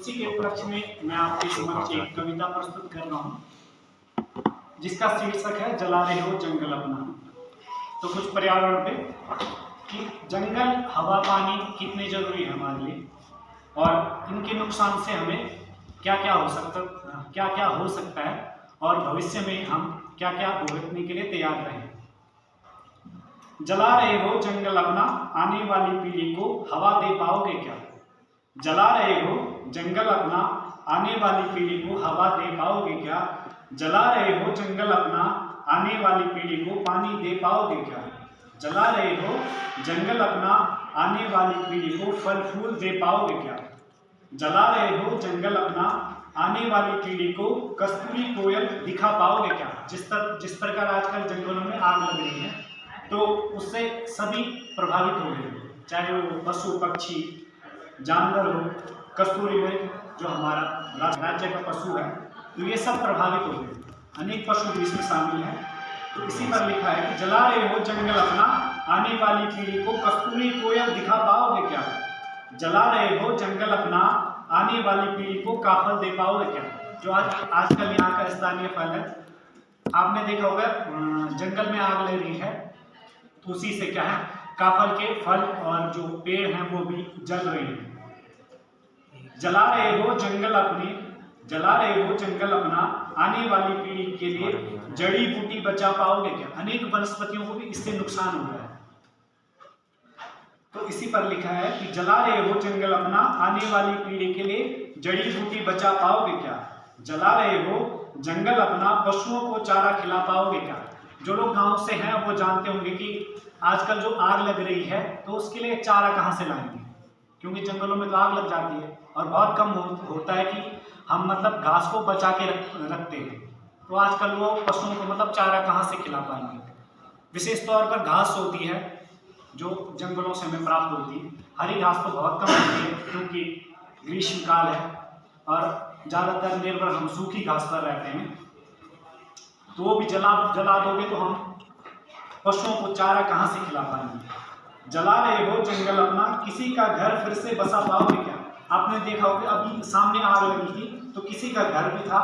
उसी के उपलक्ष्य में मैं आपके समक्ष एक कविता प्रस्तुत कर रहा हूँ जिसका शीर्षक है जला रहे हो जंगल अपना। तो कुछ पर्यावरण पे कि जंगल हवा पानी कितने जरूरी है हमारे लिए और इनके नुकसान से हमें क्या क्या हो सकता है और भविष्य में हम क्या क्या भुगतने के लिए तैयार रहें। जला रहे हो जंगल अपना, आने वाली पीढ़ी को हवा दे पाओगे क्या? जला रहे हो जंगल अपना, आने वाली पीढ़ी को हवा दे पाओगे क्या? जला रहे हो जंगल अपना, आने वाली पीढ़ी को पानी दे पाओगे क्या? जला रहे हो जंगल अपना, आने वाली पीढ़ी को फल फूल दे पाओगे क्या? जला रहे हो जंगल अपना, आने वाली पीढ़ी को कस्तूरी कोयल दिखा पाओगे क्या? जिस प्रकार आजकल जंगलों में आग लग रही है तो उससे सभी प्रभावित हो गए, चाहे वो पशु पक्षी जानवर हो, कस्तूरी मृग जो हमारा राज्य का पशु है, तो ये सब प्रभावित हो गए। अनेक पशु भी इसमें शामिल हैं। तो इसी पर लिखा है कि जला रहे हो जंगल अपना, आने वाली पीढ़ी को कस्तूरी कोयल दिखा पाओगे क्या? जला रहे हो जंगल अपना, आने वाली पीढ़ी को काफल दे पाओगे क्या? जो आजकल यहाँ का स्थानीय फल है, आपने देखा होगा जंगल में आग लग रही है तो उसी से क्या है, काफल के फल और जो पेड़ हैं वो भी जल रहे हैं। जला रहे हो जंगल अपने, जला रहे हो जंगल अपना, आने वाली पीढ़ी के लिए जड़ी बूटी बचा पाओगे क्या? अनेक वनस्पतियों को भी इससे नुकसान हो रहा है। तो इसी पर लिखा है कि जला रहे हो जंगल अपना, आने वाली पीढ़ी के लिए जड़ी बूटी बचा पाओगे क्या? जला रहे हो जंगल अपना, पशुओं को चारा खिला पाओगे क्या? जो लोग गांव से हैं वो जानते होंगे कि आजकल जो आग लग रही है तो उसके लिए चारा कहाँ से लाएंगे, क्योंकि जंगलों में तो आग लग जाती है और बहुत कम होता है कि हम मतलब घास को बचा के रखते हैं। तो आजकल वो पशुओं को मतलब चारा कहाँ से खिला पाएंगे। विशेष तौर पर घास होती है जो जंगलों से हमें प्राप्त होती है, हरी घास तो बहुत कम होती है क्योंकि ग्रीष्मकाल है और ज़्यादातर निर्भर हम सूखी घास पर रहते हैं। तो वो भी जला दोगे तो हम पशुओं को चारा कहाँ से खिला पाएंगे। जला रहे हो जंगल अपना, किसी का घर फिर से बसा पाओगे क्या? आपने देखा होगा अभी सामने आग लगी थी तो किसी का घर भी था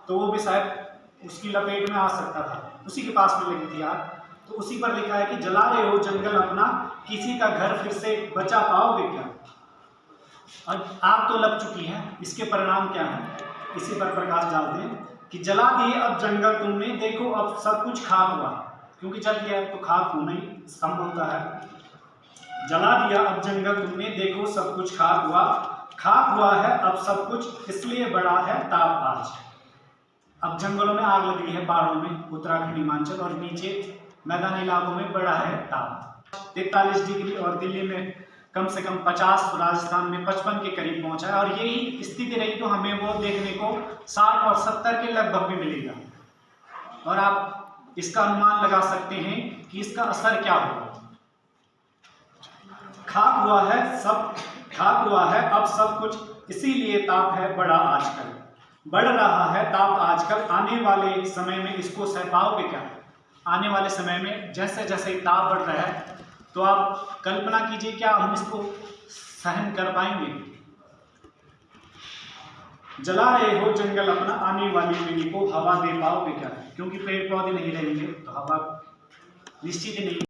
तो वो भी शायद उसकी लपेट में आ सकता था, उसी के पास में लगी थी आग। तो उसी पर लिखा है कि जला रहे हो जंगल अपना, किसी का घर फिर से बचा पाओगे क्या? और आग तो लग चुकी है, इसके परिणाम क्या है इसी पर प्रकाश डालते हैं कि जला दिए अब जंगल तुमने, देखो अब सब कुछ खाक हुआ, क्योंकि जल गया तो खाक होना ही संभव होता है। जला दिया अब जंगल तुमने, देखो सब कुछ खाक हुआ है अब सब कुछ, इसलिए बड़ा है ताप आज। अब जंगलों में आग लगी है, पहाड़ों में उत्तराखंड हिमाचल और नीचे मैदानी इलाकों में बड़ा है ताप 43 डिग्री और दिल्ली में कम से कम 50, राजस्थान में 55 के करीब पहुंचा है। और यही स्थिति रही तो हमें वो देखने को 60 और 70 के लगभग भी मिलेगा। और आप इसका अनुमान लगा सकते हैं कि इसका असर क्या होगा। खाक हुआ है अब सब कुछ, इसीलिए ताप है बड़ा आजकल, बढ़ रहा है ताप आजकल, आने वाले समय में इसको सह पाओगे क्या? आने वाले समय में जैसे जैसे ताप बढ़ रहा है तो आप कल्पना कीजिए क्या हम इसको सहन कर पाएंगे। जला रहे हो जंगल अपना, आने वाली पीढ़ी को हवा दे पाओगे क्या? क्योंकि पेड़ पौधे नहीं रहेंगे तो हवा निश्चित ही नहीं